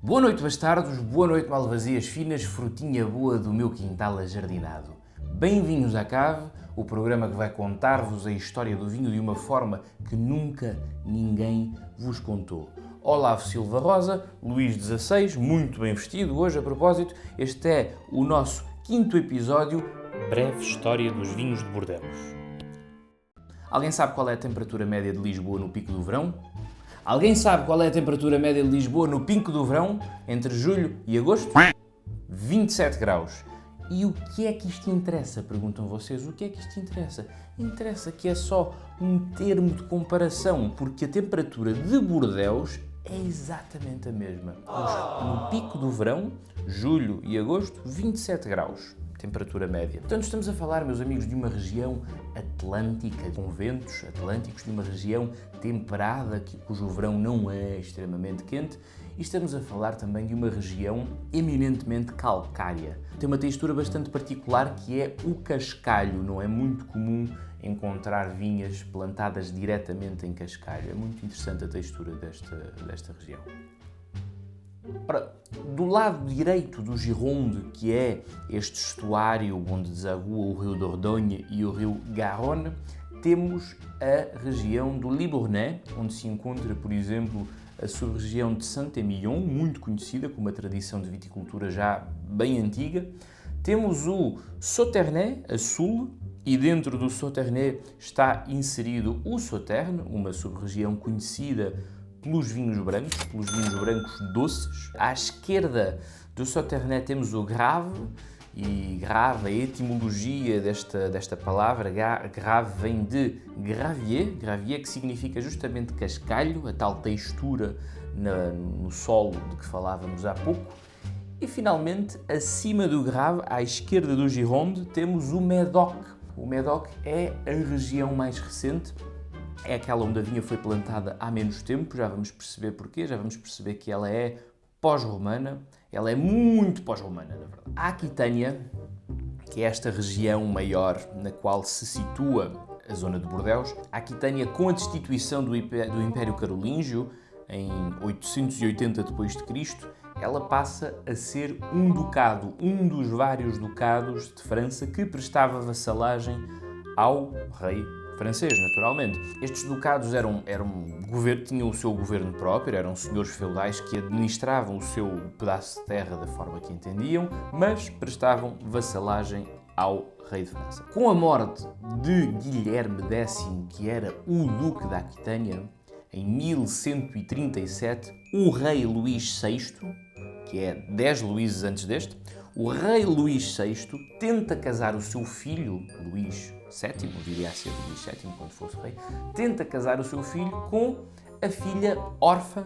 Boa noite, bastardos, boa noite, malvazias finas, frutinha boa do meu quintal ajardinado. Bem-vindos à Cave, o programa que vai contar-vos a história do vinho de uma forma que nunca ninguém vos contou. Olavo Silva Rosa, Luís XVI, muito bem vestido hoje a propósito. Este é o nosso 5º episódio, Breve História dos Vinhos de Bordeaux. Alguém sabe qual é a temperatura média de Lisboa no pico do verão? Alguém sabe qual é a temperatura média de Lisboa no pico do verão, entre julho e agosto? 27 graus. E o que é que isto interessa? Perguntam vocês. O que é que isto interessa? Interessa que é só um termo de comparação, porque a temperatura de Bordeaux é exatamente a mesma. No pico do verão, julho e agosto, 27 graus. Temperatura média. Portanto, estamos a falar, meus amigos, de uma região atlântica, com ventos atlânticos, de uma região temperada, cujo verão não é extremamente quente, e estamos a falar também de uma região eminentemente calcária. Tem uma textura bastante particular que é o cascalho. Não é muito comum encontrar vinhas plantadas diretamente em cascalho. É muito interessante a textura desta região. Ora, do lado direito do Gironde, que é este estuário onde desagua o rio Dordogne e o rio Garonne, temos a região do Libournais, onde se encontra, por exemplo, a sub-região de Saint-Émilion, muito conhecida, com uma tradição de viticultura já bem antiga. Temos o Sauternais, a sul, e dentro do Sauternais está inserido o Sauternes, uma sub-região conhecida pelos vinhos brancos doces. À esquerda do Sauternais temos o Grave, e Grave, a etimologia desta palavra, Grave vem de gravier, que significa justamente cascalho, a tal textura no solo de que falávamos há pouco. E finalmente, acima do Grave, à esquerda do Gironde, temos o Médoc. O Médoc é a região mais recente. É aquela onde a vinha foi plantada há menos tempo, já vamos perceber porquê, já vamos perceber que ela é pós-romana, ela é muito pós-romana, na verdade. A Aquitânia, que é esta região maior na qual se situa a zona de Bordeaux, a Aquitânia, com a destituição do Império Carolíngio, em 880 d.C., ela passa a ser um ducado, um dos vários ducados de França que prestava vassalagem ao rei francês, naturalmente. Estes ducados tinham o seu governo próprio, eram senhores feudais que administravam o seu pedaço de terra da forma que entendiam, mas prestavam vassalagem ao rei de França. Com a morte de Guilherme X, que era o duque da Aquitânia, em 1137, o rei Luís VI, que é 10 Luíses antes deste, o rei Luís VI tenta casar o seu filho, Luís VII, viria a ser Luís VII quando fosse rei, tenta casar o seu filho com a filha órfã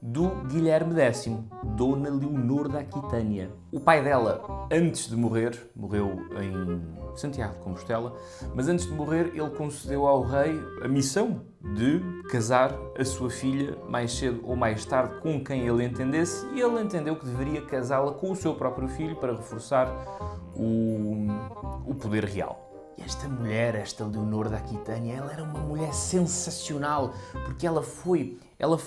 do Guilherme X, Dona Leonor da Aquitânia. O pai dela, antes de morrer, morreu em Santiago de Compostela, mas antes de morrer ele concedeu ao rei a missão de casar a sua filha mais cedo ou mais tarde com quem ele entendesse, e ele entendeu que deveria casá-la com o seu próprio filho para reforçar o poder real. E esta mulher, esta Leonor da Aquitânia, ela era uma mulher sensacional, porque ela foi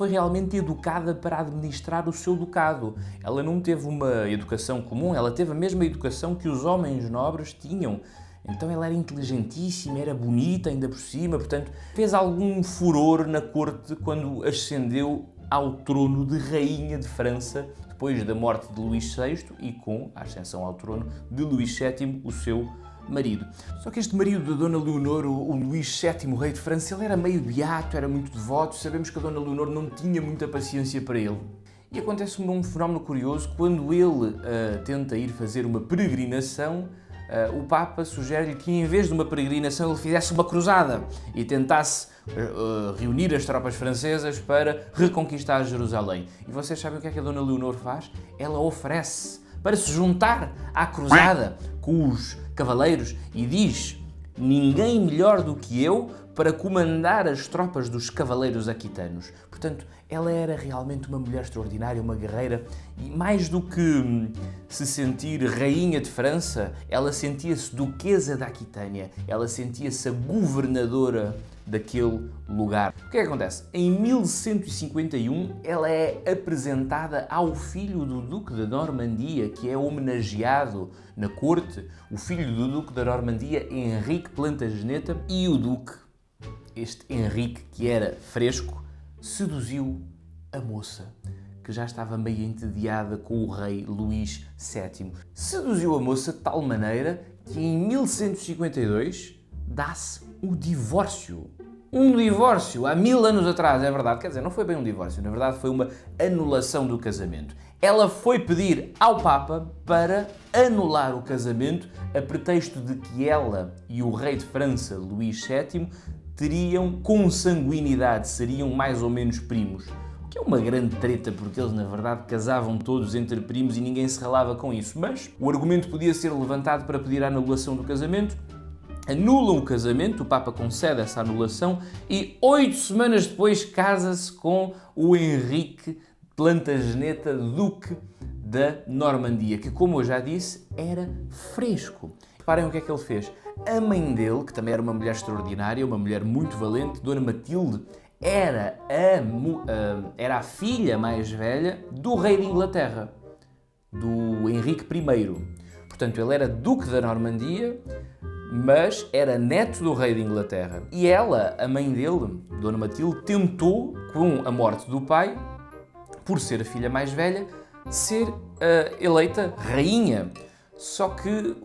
realmente educada para administrar o seu ducado. Ela não teve uma educação comum, ela teve a mesma educação que os homens nobres tinham. Então ela era inteligentíssima, era bonita ainda por cima, portanto fez algum furor na corte quando ascendeu ao trono de rainha de França, depois da morte de Luís VI e com a ascensão ao trono de Luís VII, o seu marido. Só que este marido da Dona Leonor, o Luís VII, rei de França, ele era meio beato, era muito devoto. Sabemos que a Dona Leonor não tinha muita paciência para ele. E acontece um fenómeno curioso: quando ele tenta ir fazer uma peregrinação, o Papa sugere-lhe que, em vez de uma peregrinação, ele fizesse uma cruzada e tentasse reunir as tropas francesas para reconquistar Jerusalém. E vocês sabem o que é que a Dona Leonor faz? Ela oferece para se juntar à cruzada com os cavaleiros e diz: ninguém melhor do que eu para comandar as tropas dos cavaleiros aquitanos. Portanto, ela era realmente uma mulher extraordinária, uma guerreira, e mais do que se sentir rainha de França, ela sentia-se duquesa da Aquitânia, ela sentia-se a governadora daquele lugar. O que é que acontece? Em 1151, ela é apresentada ao filho do Duque da Normandia, que é homenageado na corte, o filho do Duque da Normandia, Henrique Plantageneta, e o Duque, este Henrique, que era fresco, seduziu a moça, que já estava meio entediada com o rei Luís VII. Seduziu a moça de tal maneira que em 1152 dá-se o divórcio. Um divórcio, há 1000 anos atrás, é verdade. Quer dizer, não foi bem um divórcio, na verdade foi uma anulação do casamento. Ela foi pedir ao Papa para anular o casamento a pretexto de que ela e o rei de França, Luís VII, teriam consanguinidade, seriam mais ou menos primos. O que é uma grande treta, porque eles, na verdade, casavam todos entre primos e ninguém se ralava com isso. Mas o argumento podia ser levantado para pedir a anulação do casamento. Anulam o casamento, o Papa concede essa anulação e 8 semanas depois casa-se com o Henrique Plantageneta, Duque da Normandia, que, como eu já disse, era fresco. Reparem o que é que ele fez. A mãe dele, que também era uma mulher extraordinária, uma mulher muito valente, Dona Matilde, era a filha mais velha do rei de Inglaterra, do Henrique I. Portanto, ele era Duque da Normandia, mas era neto do rei de Inglaterra. E ela, a mãe dele, Dona Matilde, tentou, com a morte do pai, por ser a filha mais velha, ser eleita rainha. Só que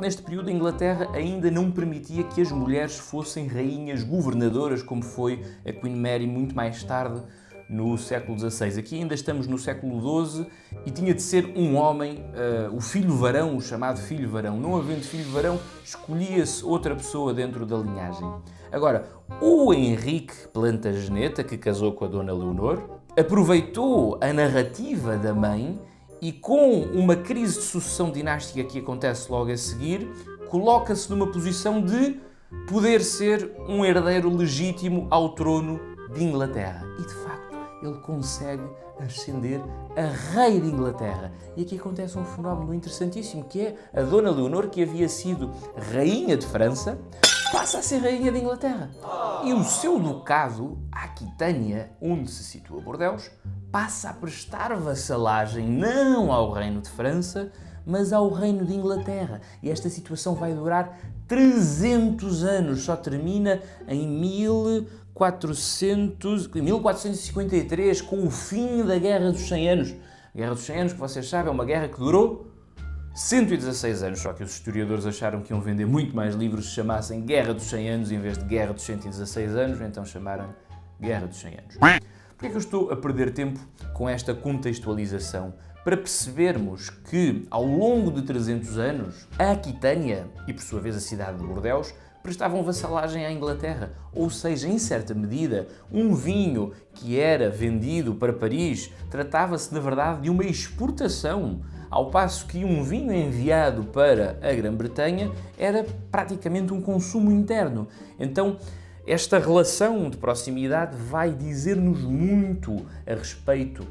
neste período a Inglaterra ainda não permitia que as mulheres fossem rainhas governadoras, como foi a Queen Mary muito mais tarde, no século XVI. Aqui ainda estamos no século XII e tinha de ser um homem, o filho varão, o chamado filho varão. Não havendo filho varão, escolhia-se outra pessoa dentro da linhagem. Agora, o Henrique Plantageneta, que casou com a Dona Leonor, aproveitou a narrativa da mãe e, com uma crise de sucessão dinástica que acontece logo a seguir, coloca-se numa posição de poder ser um herdeiro legítimo ao trono de Inglaterra. E, de facto, ele consegue ascender a rei de Inglaterra. E aqui acontece um fenómeno interessantíssimo, que é a Dona Leonor, que havia sido rainha de França, passa a ser rainha de Inglaterra. E o seu ducado, a Aquitânia, onde se situa Bordeaux, passa a prestar vassalagem não ao reino de França, mas ao reino de Inglaterra. E esta situação vai durar 300 anos, só termina em 1453, com o fim da Guerra dos 100 Anos. A Guerra dos 100 Anos, que vocês sabem, é uma guerra que durou 116 anos, só que os historiadores acharam que iam vender muito mais livros se chamassem Guerra dos 100 Anos em vez de Guerra dos 116 Anos, então chamaram Guerra dos 100 Anos. Porquê é que eu estou a perder tempo com esta contextualização? Para percebermos que, ao longo de 300 anos, a Aquitânia, e por sua vez a cidade de Bordeaux, prestavam vassalagem à Inglaterra. Ou seja, em certa medida, um vinho que era vendido para Paris tratava-se, na verdade, de uma exportação, ao passo que um vinho enviado para a Grã-Bretanha era praticamente um consumo interno. Então, esta relação de proximidade vai dizer-nos muito a respeito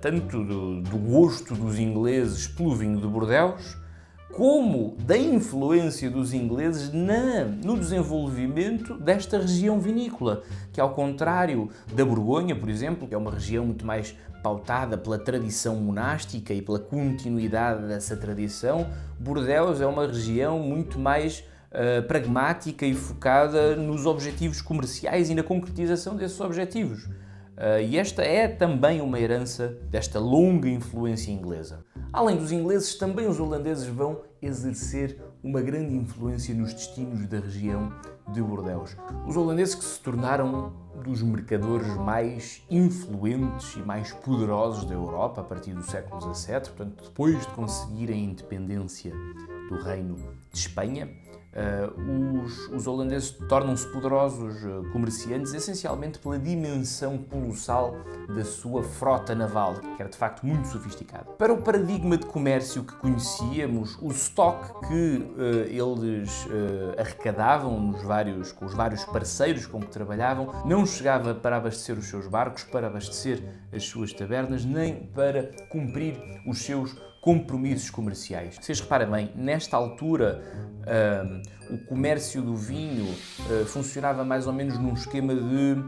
tanto do gosto dos ingleses pelo vinho de Bordeaux, como da influência dos ingleses no desenvolvimento desta região vinícola, que, ao contrário da Borgonha, por exemplo, que é uma região muito mais pautada pela tradição monástica e pela continuidade dessa tradição, Bordeaux é uma região muito mais pragmática e focada nos objetivos comerciais e na concretização desses objetivos. E esta é também uma herança desta longa influência inglesa. Além dos ingleses, também os holandeses vão exercer uma grande influência nos destinos da região de Bordeus. Os holandeses que se tornaram dos mercadores mais influentes e mais poderosos da Europa a partir do século XVII, portanto, depois de conseguirem a independência do Reino de Espanha, os holandeses tornam-se poderosos comerciantes essencialmente pela dimensão colossal da sua frota naval, que era de facto muito sofisticada. Para o paradigma de comércio que conhecíamos, o estoque que eles arrecadavam com os vários parceiros com que trabalhavam não chegava para abastecer os seus barcos, para abastecer as suas tabernas, nem para cumprir os seus compromissos comerciais. Vocês reparem bem, nesta altura o comércio do vinho funcionava mais ou menos num esquema de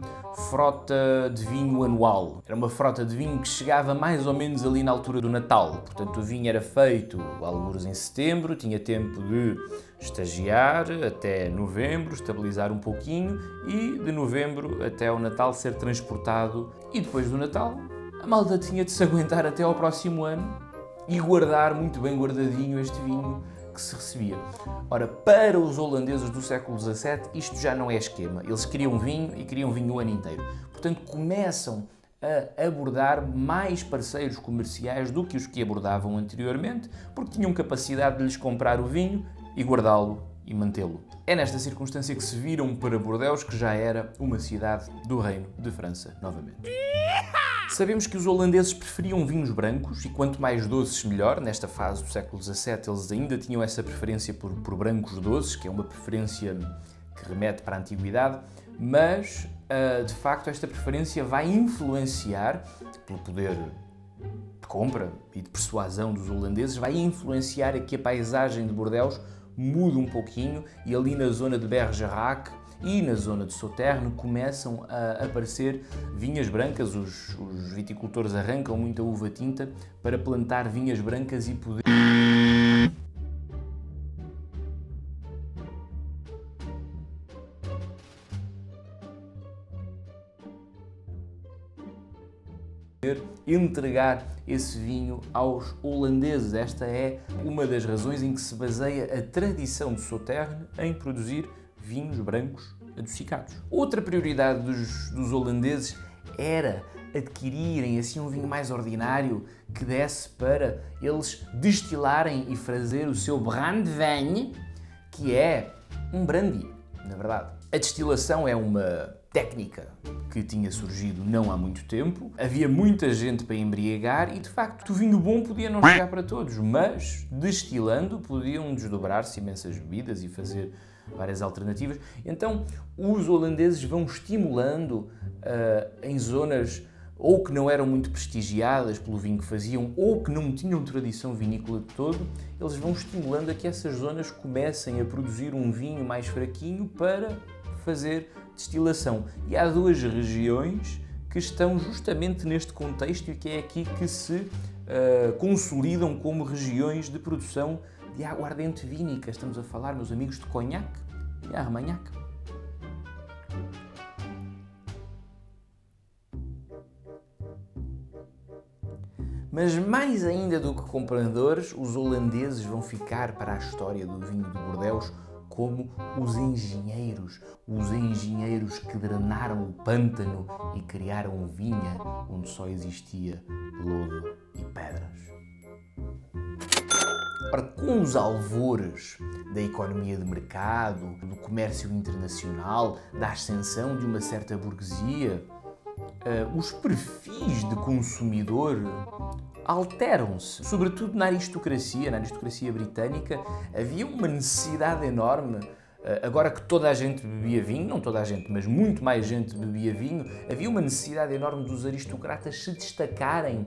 frota de vinho anual. Era uma frota de vinho que chegava mais ou menos ali na altura do Natal. Portanto, o vinho era feito alguns em setembro, tinha tempo de estagiar até novembro, estabilizar um pouquinho e de novembro até ao Natal ser transportado. E depois do Natal, a malta tinha de se aguentar até ao próximo ano e guardar muito bem guardadinho este vinho que se recebia. Ora, para os holandeses do século XVII, isto já não é esquema. Eles queriam vinho e queriam vinho o ano inteiro. Portanto, começam a abordar mais parceiros comerciais do que os que abordavam anteriormente, porque tinham capacidade de lhes comprar o vinho e guardá-lo e mantê-lo. É nesta circunstância que se viram para Bordeus, que já era uma cidade do Reino de França novamente. Sabemos que os holandeses preferiam vinhos brancos e quanto mais doces melhor. Nesta fase do século XVII eles ainda tinham essa preferência por brancos doces, que é uma preferência que remete para a antiguidade, mas de facto esta preferência vai influenciar, pelo poder de compra e de persuasão dos holandeses, vai influenciar a que a paisagem de Bordeus muda um pouquinho e ali na zona de Bergerac e na zona de Sauternes começam a aparecer vinhas brancas. Os viticultores arrancam muita uva tinta para plantar vinhas brancas e poder entregar esse vinho aos holandeses. Esta é uma das razões em que se baseia a tradição de Sauternes em produzir vinhos brancos adocicados. Outra prioridade dos holandeses era adquirirem assim um vinho mais ordinário que desse para eles destilarem e fazer o seu brandewijn, que é um brandy, na verdade. A destilação é uma técnica que tinha surgido não há muito tempo. Havia muita gente para embriagar e, de facto, o vinho bom podia não chegar para todos, mas destilando podiam desdobrar-se imensas bebidas e fazer várias alternativas. Então, os holandeses vão estimulando em zonas ou que não eram muito prestigiadas pelo vinho que faziam ou que não tinham tradição vinícola de todo, eles vão estimulando a que essas zonas comecem a produzir um vinho mais fraquinho para fazer destilação. E há duas regiões que estão justamente neste contexto e que é aqui que se consolidam como regiões de produção de aguardente vínica. Estamos a falar, meus amigos, de conhaque e armagnac. Mas mais ainda do que compradores, os holandeses vão ficar para a história do vinho de Bordeus como os engenheiros que drenaram o pântano e criaram vinha onde só existia lodo e pedras. Ora, com os alvores da economia de mercado, do comércio internacional, da ascensão de uma certa burguesia, os perfis de consumidor alteram-se. Sobretudo na aristocracia britânica, havia uma necessidade enorme. Agora que toda a gente bebia vinho, não toda a gente, mas muito mais gente bebia vinho, havia uma necessidade enorme dos aristocratas se destacarem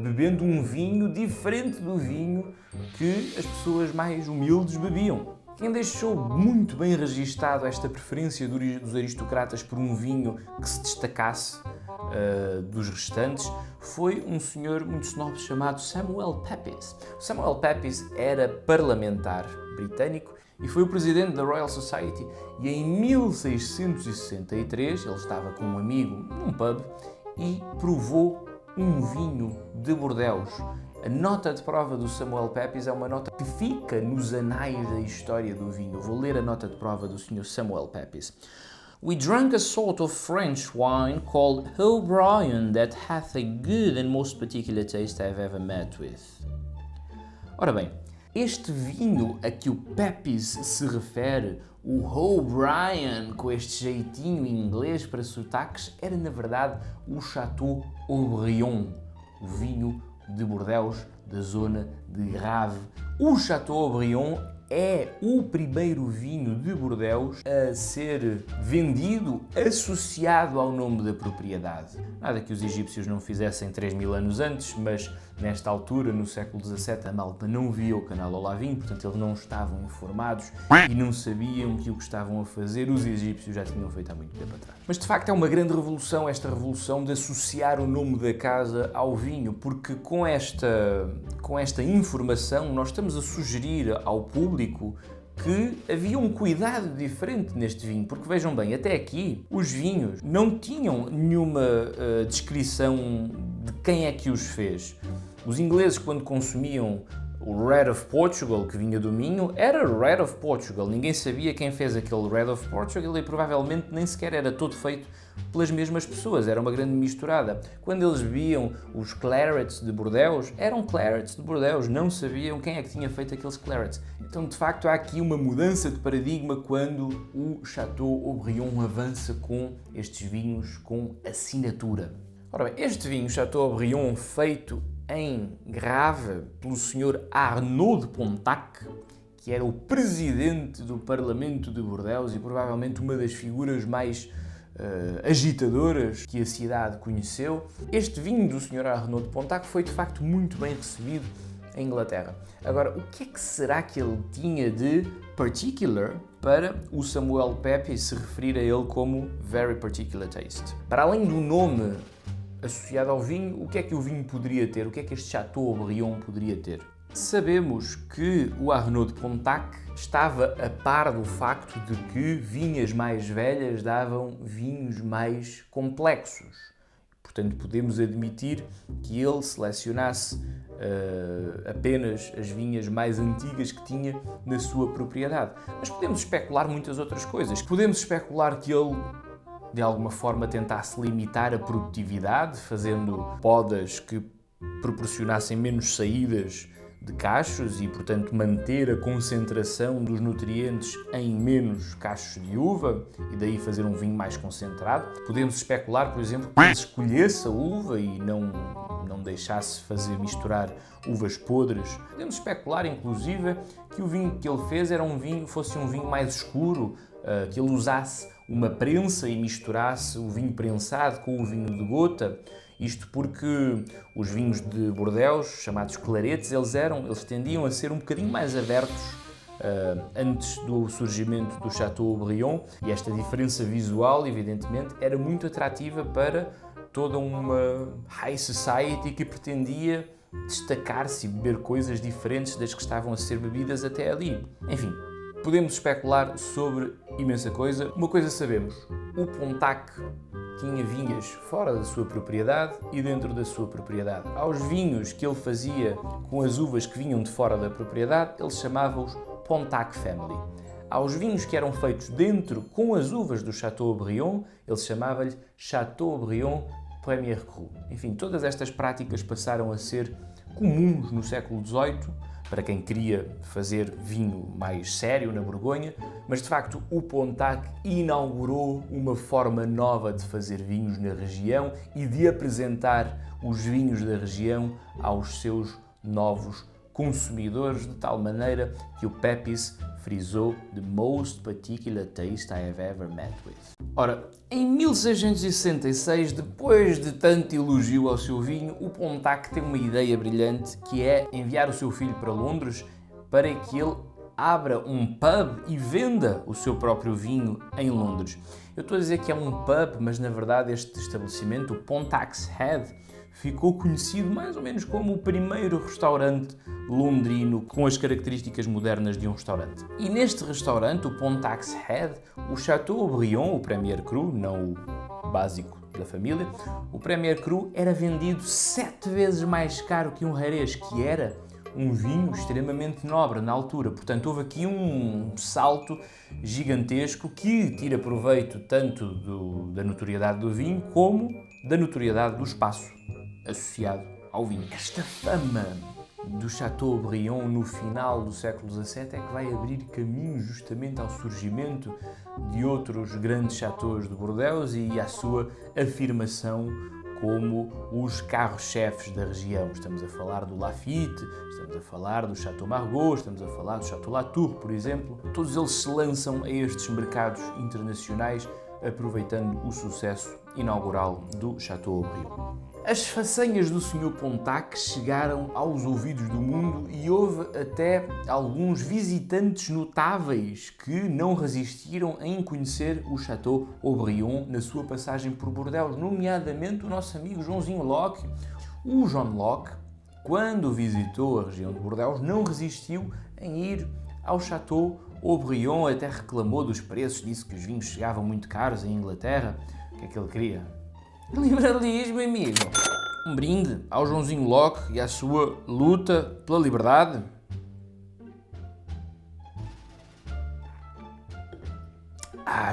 bebendo um vinho diferente do vinho que as pessoas mais humildes bebiam. Quem deixou muito bem registado esta preferência dos aristocratas por um vinho que se destacasse dos restantes foi um senhor muito snob chamado Samuel Pepys. Samuel Pepys era parlamentar britânico e foi o presidente da Royal Society, e em 1663 ele estava com um amigo num pub e provou um vinho de Bordeus. A nota de prova do Samuel Pepys é uma nota que fica nos anais da história do vinho. Vou ler a nota de prova do Sr. Samuel Pepys. We drank a sort of French wine called O'Brien that hath a good and most particular taste I have ever met with. Ora bem, este vinho a que o Pepys se refere, o O'Brien, com este jeitinho inglês para sotaques, era na verdade o Chateau Haut-Brion, o vinho de Bordeaux, da zona de Grave. O Chateau Haut-Brion é o primeiro vinho de Bordeaux a ser vendido associado ao nome da propriedade. Nada que os egípcios não fizessem 3000 anos antes, mas nesta altura, no século XVII, a malta não via o canal Olavim, portanto eles não estavam informados e não sabiam que o que estavam a fazer os egípcios já tinham feito há muito tempo atrás. Mas de facto é uma grande revolução, esta revolução de associar o nome da casa ao vinho, porque com esta informação nós estamos a sugerir ao público que havia um cuidado diferente neste vinho, porque vejam bem, até aqui os vinhos não tinham nenhuma descrição de quem é que os fez. Os ingleses, quando consumiam o Red of Portugal, que vinha do Minho, era Red of Portugal. Ninguém sabia quem fez aquele Red of Portugal e provavelmente nem sequer era todo feito pelas mesmas pessoas, era uma grande misturada. Quando eles bebiam os clarets de Bordeaux, eram clarets de Bordeaux, não sabiam quem é que tinha feito aqueles clarets. Então, de facto, há aqui uma mudança de paradigma quando o Chateau Haut-Brion avança com estes vinhos com assinatura. Ora bem, este vinho Chateau Haut-Brion, feito em Grave pelo Sr. Arnaud de Pontac, que era o presidente do Parlamento de Bordeaux e provavelmente uma das figuras mais agitadoras que a cidade conheceu. Este vinho do Sr. Arnaud de Pontac foi de facto muito bem recebido em Inglaterra. Agora, o que é que será que ele tinha de particular para o Samuel Pepys se referir a ele como very particular taste? Para além do nome associado ao vinho, o que é que o vinho poderia ter? O que é que este Chateau Haut-Brion poderia ter? Sabemos que o Arnaud de Pontac estava a par do facto de que vinhas mais velhas davam vinhos mais complexos. Portanto, podemos admitir que ele selecionasse apenas as vinhas mais antigas que tinha na sua propriedade. Mas podemos especular muitas outras coisas. Podemos especular que ele, de alguma forma, tentasse limitar a produtividade, fazendo podas que proporcionassem menos saídas de cachos e, portanto, manter a concentração dos nutrientes em menos cachos de uva e daí fazer um vinho mais concentrado. Podemos especular, por exemplo, que ele escolhesse a uva e não deixasse fazer misturar uvas podres. Podemos especular, inclusive, que o vinho que ele fez fosse um vinho mais escuro, que ele usasse uma prensa e misturasse o vinho prensado com o vinho de gota. Isto porque os vinhos de Bordeaux, chamados claretes, eles tendiam a ser um bocadinho mais abertos antes do surgimento do Chateau Haut-Brion, e esta diferença visual, evidentemente, era muito atrativa para toda uma high society que pretendia destacar-se e beber coisas diferentes das que estavam a ser bebidas até ali. Enfim, podemos especular sobre imensa coisa. Uma coisa sabemos, o Pontac tinha vinhas fora da sua propriedade e dentro da sua propriedade. Aos vinhos que ele fazia com as uvas que vinham de fora da propriedade, ele chamava-os Pontac Family. Aos vinhos que eram feitos dentro com as uvas do Chateau Haut-Brion, ele chamava-lhe Chateau Haut-Brion Premier Cru. Enfim, todas estas práticas passaram a ser comuns no século XVIII, para quem queria fazer vinho mais sério na Borgonha, mas de facto o Pontac inaugurou uma forma nova de fazer vinhos na região e de apresentar os vinhos da região aos seus novos consumidores, de tal maneira que o Pepys frisou "the most particular taste I have ever met with". Ora, em 1666, depois de tanto elogio ao seu vinho, o Pontac tem uma ideia brilhante, que é enviar o seu filho para Londres para que ele abra um pub e venda o seu próprio vinho em Londres. Eu estou a dizer que é um pub, mas na verdade este estabelecimento, o Pontac's Head, ficou conhecido mais ou menos como o primeiro restaurante londrino com as características modernas de um restaurante. E neste restaurante, o Pontac's Head, o Chateau Haut-Brion, o Premier Cru, não o básico da família, o Premier Cru era vendido 7 vezes mais caro que um Jerez, que era um vinho extremamente nobre na altura. Portanto, houve aqui um salto gigantesco que tira proveito tanto da notoriedade do vinho como da notoriedade do espaço associado ao vinho. Esta fama do Chateaubriand no final do século XVII é que vai abrir caminho justamente ao surgimento de outros grandes chateaus de Bordeaux e à sua afirmação como os carros-chefes da região. Estamos a falar do Lafite, estamos a falar do Chateau Margaux, estamos a falar do Chateau Latour, por exemplo. Todos eles se lançam a estes mercados internacionais aproveitando o sucesso inaugural do Chateaubriand. As façanhas do Sr. Pontac chegaram aos ouvidos do mundo e houve até alguns visitantes notáveis que não resistiram em conhecer o Chateaubriand na sua passagem por Bordeaux, nomeadamente o nosso amigo Joãozinho Locke. O John Locke, quando visitou a região de Bordeaux, não resistiu em ir ao Chateaubriand, até reclamou dos preços, disse que os vinhos chegavam muito caros em Inglaterra. O que é que ele queria? Liberalismo, amigo. Um brinde ao Joãozinho Locke e à sua luta pela liberdade.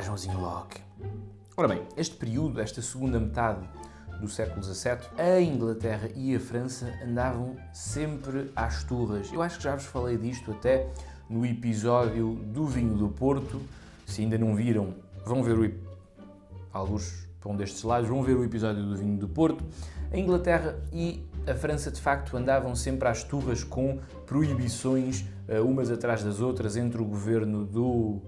Joãozinho Locke. Ora bem, este período, esta segunda metade do século XVII, a Inglaterra e a França andavam sempre às turras. Eu acho que já vos falei disto até no episódio do vinho do Porto. Se ainda não viram, vão ver alguns para um destes lados, vão ver o episódio do vinho do Porto. A Inglaterra e a França, de facto, andavam sempre às turras com proibições, umas atrás das outras, entre o governo do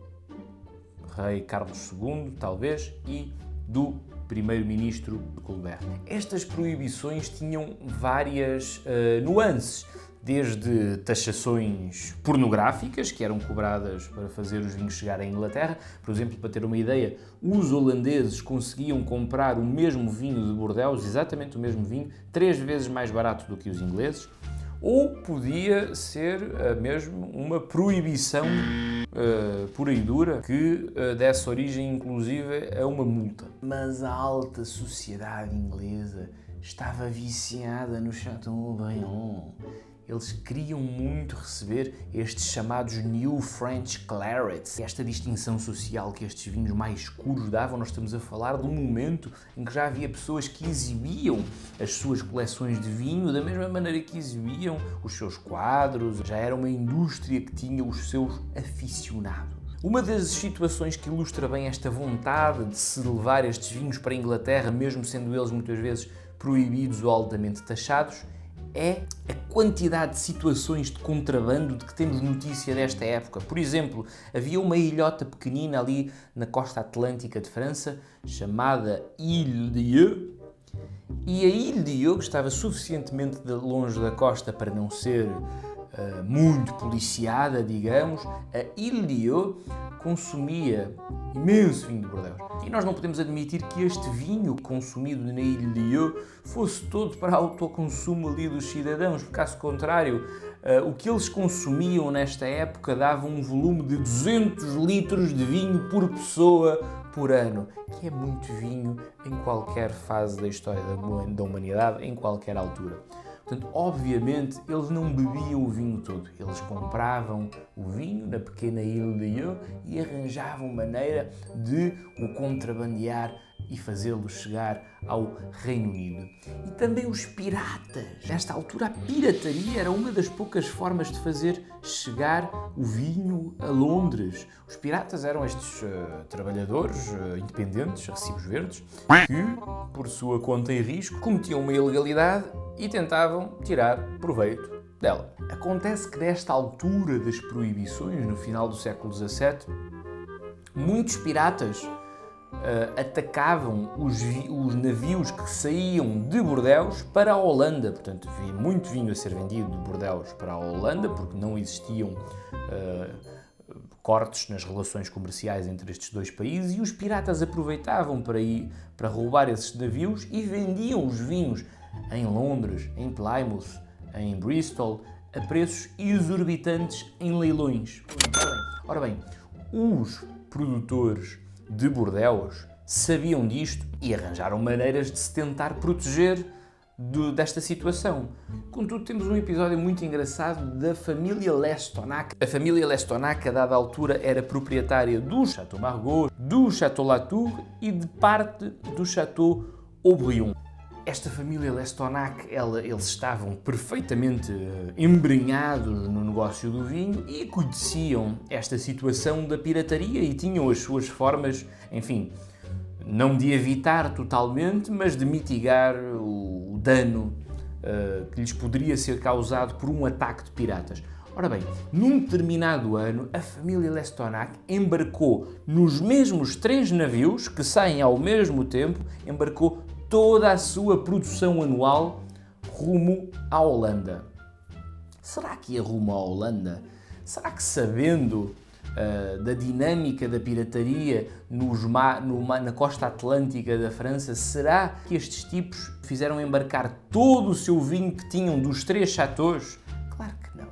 rei Carlos II, talvez, e do primeiro-ministro Colbert. Estas proibições tinham várias nuances, desde taxações pornográficas, que eram cobradas para fazer os vinhos chegar à Inglaterra. Por exemplo, para ter uma ideia, os holandeses conseguiam comprar o mesmo vinho de Bordeaux, exatamente o mesmo vinho, 3 vezes mais barato do que os ingleses. Ou podia ser mesmo uma proibição pura e dura que desse origem, inclusive, a uma multa. Mas a alta sociedade inglesa estava viciada no Chateaubriand. Eles queriam muito receber estes chamados New French Clarets. Esta distinção social que estes vinhos mais escuros davam, nós estamos a falar de um momento em que já havia pessoas que exibiam as suas coleções de vinho da mesma maneira que exibiam os seus quadros. Já era uma indústria que tinha os seus aficionados. Uma das situações que ilustra bem esta vontade de se levar estes vinhos para a Inglaterra, mesmo sendo eles muitas vezes proibidos ou altamente taxados, é a quantidade de situações de contrabando de que temos notícia desta época. Por exemplo, havia uma ilhota pequenina ali na costa atlântica de França, chamada Île-d'Yeu, e a Île-d'Yeu, que estava suficientemente longe da costa para não ser muito policiada, digamos, a Île-d'Yeu consumia imenso vinho de Bordeaux. E nós não podemos admitir que este vinho consumido na Île-d'Yeu fosse todo para autoconsumo ali dos cidadãos, porque caso contrário, o que eles consumiam nesta época dava um volume de 200 litros de vinho por pessoa por ano, que é muito vinho em qualquer fase da história da humanidade, em qualquer altura. Portanto, obviamente, eles não bebiam o vinho todo. Eles compravam o vinho na pequena Île-d'Yeu e arranjavam maneira de o contrabandear e fazê-lo chegar ao Reino Unido. E também os piratas. Nesta altura, a pirataria era uma das poucas formas de fazer chegar o vinho a Londres. Os piratas eram estes trabalhadores independentes, recibos verdes, que, por sua conta e risco, cometiam uma ilegalidade e tentavam tirar proveito dela. Acontece que nesta altura das proibições, no final do século XVII, muitos piratas atacavam os navios que saíam de Bordeaux para a Holanda. Portanto, havia muito vinho a ser vendido de Bordeaux para a Holanda, porque não existiam cortes nas relações comerciais entre estes dois países, e os piratas aproveitavam para roubar esses navios e vendiam os vinhos em Londres, em Plymouth, em Bristol, a preços exorbitantes em leilões. Ora bem, os produtores de Bordeaux sabiam disto e arranjaram maneiras de se tentar proteger desta situação. Contudo, temos um episódio muito engraçado da família Lestonac. A família Lestonac, a dada altura, era proprietária do Château Margaux, do Château Latour e de parte do Château Aubryon. Esta família Lestonac, eles estavam perfeitamente embrenhados no negócio do vinho e conheciam esta situação da pirataria e tinham as suas formas, enfim, não de evitar totalmente, mas de mitigar o dano que lhes poderia ser causado por um ataque de piratas. Ora bem, num determinado ano, a família Lestonac embarcou nos mesmos 3 navios que saem ao mesmo tempo, embarcou toda a sua produção anual rumo à Holanda. Será que ia rumo à Holanda? Será que, sabendo da dinâmica da pirataria na costa atlântica da França, será que estes tipos fizeram embarcar todo o seu vinho que tinham dos 3 chateaus? Claro que não.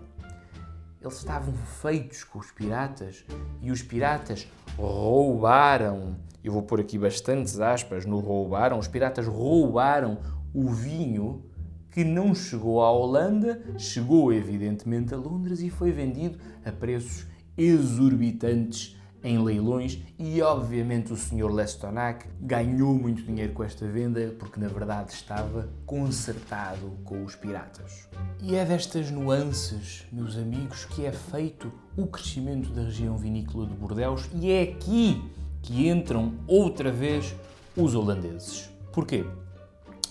Eles estavam feitos com os piratas e os piratas roubaram, eu vou pôr aqui bastantes aspas no roubaram, os piratas roubaram o vinho que não chegou à Holanda, chegou evidentemente a Londres e foi vendido a preços exorbitantes em leilões e obviamente o Sr. Lestonac ganhou muito dinheiro com esta venda porque na verdade estava concertado com os piratas. E é destas nuances, meus amigos, que é feito o crescimento da região vinícola de Bordeaux e é aqui que entram outra vez os holandeses. Porquê?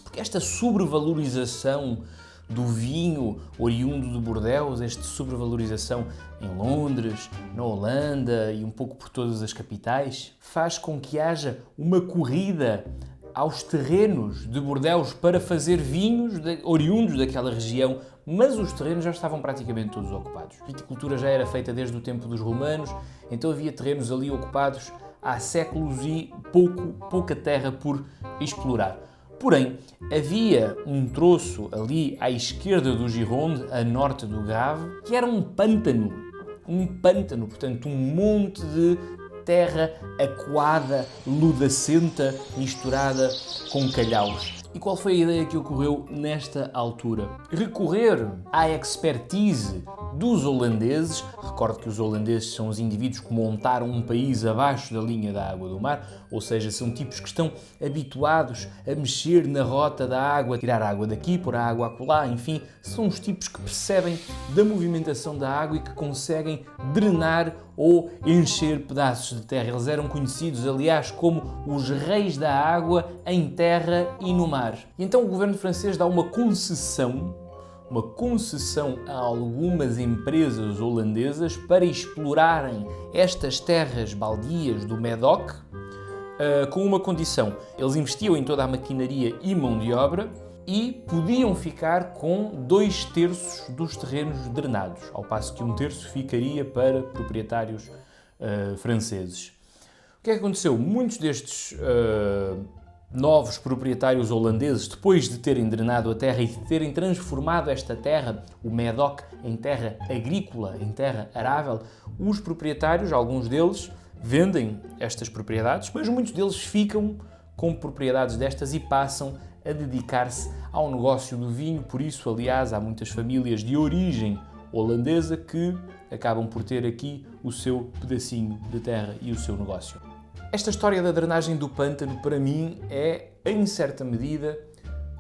Porque esta sobrevalorização do vinho oriundo de Bordeaux, esta sobrevalorização em Londres, na Holanda e um pouco por todas as capitais, faz com que haja uma corrida aos terrenos de Bordeaux para fazer vinhos oriundos daquela região, mas os terrenos já estavam praticamente todos ocupados. A viticultura já era feita desde o tempo dos romanos, então havia terrenos ali ocupados há séculos e pouca terra por explorar. Porém, havia um troço ali à esquerda do Gironde, a norte do Grave, que era um pântano, portanto um monte de terra aquada, ludacenta, misturada com calhaus. E qual foi a ideia que ocorreu nesta altura? Recorrer à expertise dos holandeses. Recordo que os holandeses são os indivíduos que montaram um país abaixo da linha da água do mar, ou seja, são tipos que estão habituados a mexer na rota da água, tirar a água daqui, pôr a água acolá, enfim, são os tipos que percebem da movimentação da água e que conseguem drenar ou encher pedaços de terra. Eles eram conhecidos, aliás, como os reis da água em terra e no mar. E então o governo francês dá uma concessão a algumas empresas holandesas para explorarem estas terras baldias do Médoc com uma condição. Eles investiam em toda a maquinaria e mão de obra e podiam ficar com 2/3 dos terrenos drenados, ao passo que 1/3 ficaria para proprietários franceses. O que é que aconteceu? Muitos destes novos proprietários holandeses, depois de terem drenado a terra e de terem transformado esta terra, o Médoc, em terra agrícola, em terra arável, os proprietários, alguns deles, vendem estas propriedades, mas muitos deles ficam com propriedades destas e passam a dedicar-se ao negócio do vinho. Por isso, aliás, há muitas famílias de origem holandesa que acabam por ter aqui o seu pedacinho de terra e o seu negócio. Esta história da drenagem do pântano, para mim, é, em certa medida,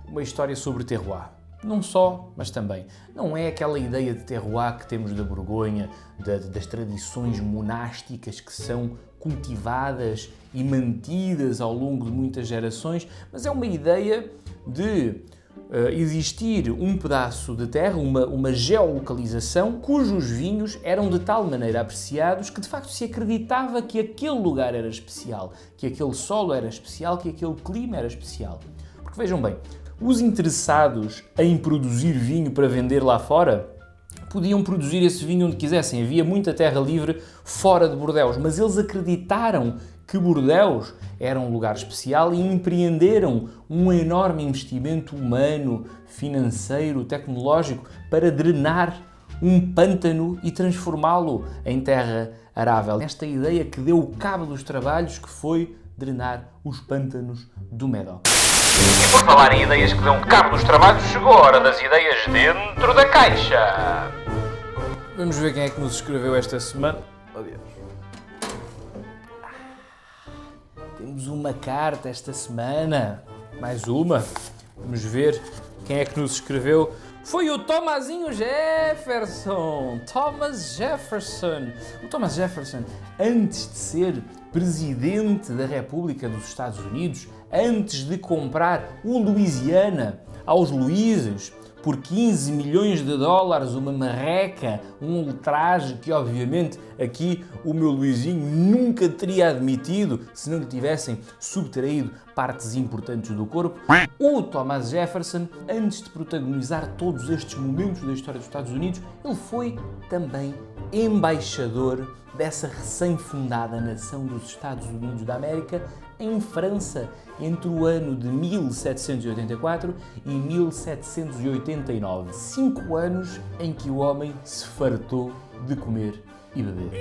uma história sobre terroir. Não só, mas também. Não é aquela ideia de terroir que temos da Borgonha, das tradições monásticas que são cultivadas e mantidas ao longo de muitas gerações, mas é uma ideia de existir um pedaço de terra, uma geolocalização, cujos vinhos eram de tal maneira apreciados que de facto se acreditava que aquele lugar era especial, que aquele solo era especial, que aquele clima era especial. Porque vejam bem, os interessados em produzir vinho para vender lá fora podiam produzir esse vinho onde quisessem. Havia muita terra livre fora de Bordeaux, mas eles acreditaram que Bordeaux era um lugar especial e empreenderam um enorme investimento humano, financeiro, tecnológico para drenar um pântano e transformá-lo em terra arável. Esta ideia que deu o cabo dos trabalhos, que foi drenar os pântanos do Médoc. E por falar em ideias que dão cabo dos trabalhos, chegou a hora das ideias dentro da caixa. Vamos ver quem é que nos escreveu esta semana. Oh Deus. Temos uma carta esta semana. Mais uma. Vamos ver quem é que nos escreveu. Foi o Thomasinho Jefferson! Thomas Jefferson! O Thomas Jefferson, antes de ser presidente da República dos Estados Unidos, antes de comprar o Louisiana aos Luizes por 15 milhões de dólares, uma marreca, um ultraje que obviamente aqui o meu Luizinho nunca teria admitido se não lhe tivessem subtraído partes importantes do corpo. O Thomas Jefferson, antes de protagonizar todos estes momentos da história dos Estados Unidos, ele foi também embaixador dessa recém-fundada nação dos Estados Unidos da América em França, entre o ano de 1784 e 1789. 5 anos em que o homem se fartou de comer e beber.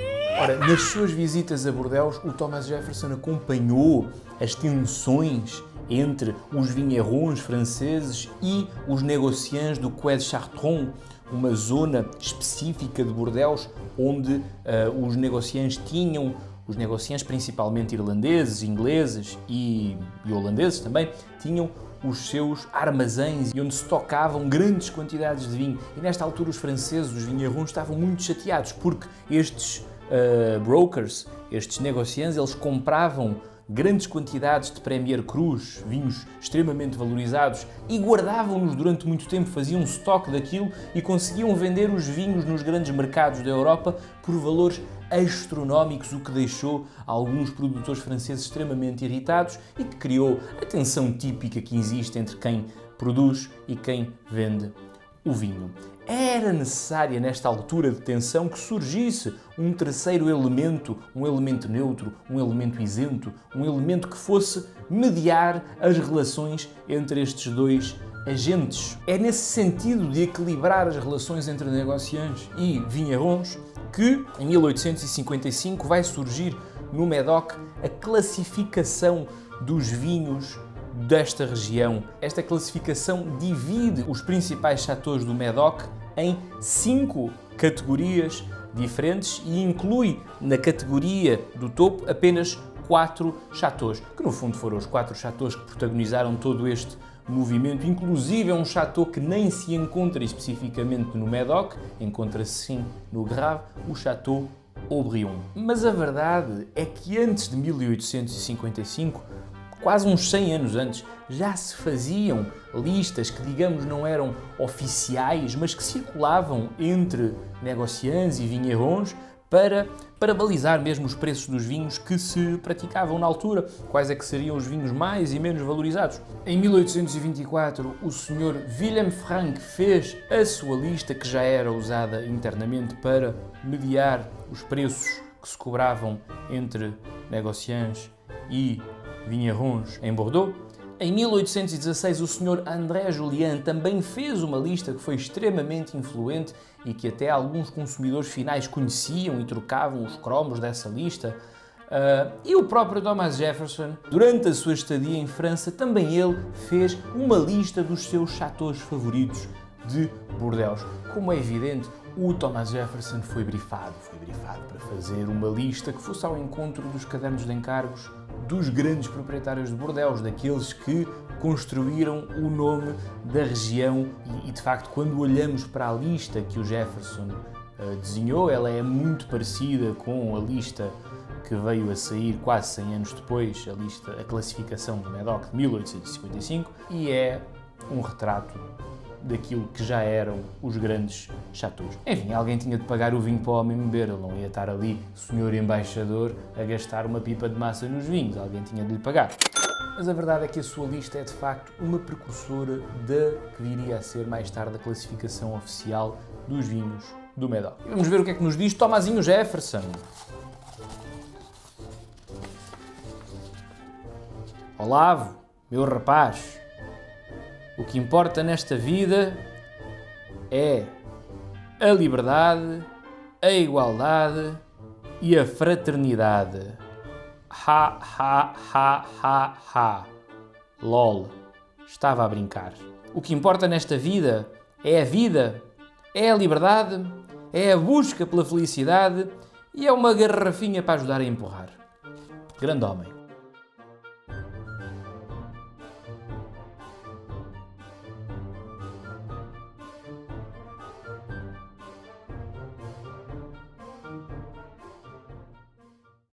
Ora, nas suas visitas a Bordeaux, o Thomas Jefferson acompanhou as tensões entre os vignerons franceses e os negociantes do Quai de Chartrons, uma zona específica de Bordeaux onde os negociantes principalmente irlandeses, ingleses e holandeses também, tinham os seus armazéns e onde se tocavam grandes quantidades de vinho. E nesta altura os franceses, os vignerons, estavam muito chateados porque estes brokers, estes negociantes, eles compravam grandes quantidades de Premier Crus, vinhos extremamente valorizados, e guardavam-nos durante muito tempo, faziam estoque daquilo e conseguiam vender os vinhos nos grandes mercados da Europa por valores astronómicos, o que deixou alguns produtores franceses extremamente irritados e que criou a tensão típica que existe entre quem produz e quem vende o vinho. Era necessária nesta altura de tensão que surgisse um terceiro elemento, um elemento neutro, um elemento isento, um elemento que fosse mediar as relações entre estes dois agentes. É nesse sentido de equilibrar as relações entre negociantes e vignerons que, em 1855, vai surgir no Médoc a classificação dos vinhos desta região. Esta classificação divide os principais chateaus do Médoc em 5 categorias diferentes e inclui na categoria do topo apenas 4 chateaus, que no fundo foram os 4 chateaus que protagonizaram todo este movimento. Inclusive é um chateau que nem se encontra especificamente no Médoc, encontra-se sim no Grave, o Chateau Aubryon. Mas a verdade é que antes de 1855, quase uns 100 anos antes, já se faziam listas que, digamos, não eram oficiais, mas que circulavam entre negociantes e vignerons para balizar mesmo os preços dos vinhos que se praticavam na altura, quais é que seriam os vinhos mais e menos valorizados. Em 1824, o Sr. Willem Frank fez a sua lista, que já era usada internamente para mediar os preços que se cobravam entre negociantes e vignerons em Bordeaux. Em 1816, o Sr. André Julien também fez uma lista que foi extremamente influente e que até alguns consumidores finais conheciam e trocavam os cromos dessa lista. E o próprio Thomas Jefferson, durante a sua estadia em França, também ele fez uma lista dos seus chateaus favoritos de Bordeaux. Como é evidente, o Thomas Jefferson foi brifado para fazer uma lista que fosse ao encontro dos cadernos de encargos dos grandes proprietários de Bordeaux, daqueles que construíram o nome da região e de facto, quando olhamos para a lista que o Jefferson desenhou, ela é muito parecida com a lista que veio a sair quase 100 anos depois, a classificação do Médoc de 1855, e é um retrato daquilo que já eram os grandes chateaus. Enfim, alguém tinha de pagar o vinho para o homem beber, ele não ia estar ali, senhor embaixador, a gastar uma pipa de massa nos vinhos, alguém tinha de lhe pagar. Mas a verdade é que a sua lista é de facto uma precursora da que viria a ser mais tarde a classificação oficial dos vinhos do Médoc. E vamos ver o que é que nos diz Thomasinho Jefferson. Olavo, meu rapaz, o que importa nesta vida é a liberdade, a igualdade e a fraternidade. Ha, ha, ha, ha, ha. LOL. Estava a brincar. O que importa nesta vida é a vida, é a liberdade, é a busca pela felicidade e é uma garrafinha para ajudar a empurrar. Grande homem.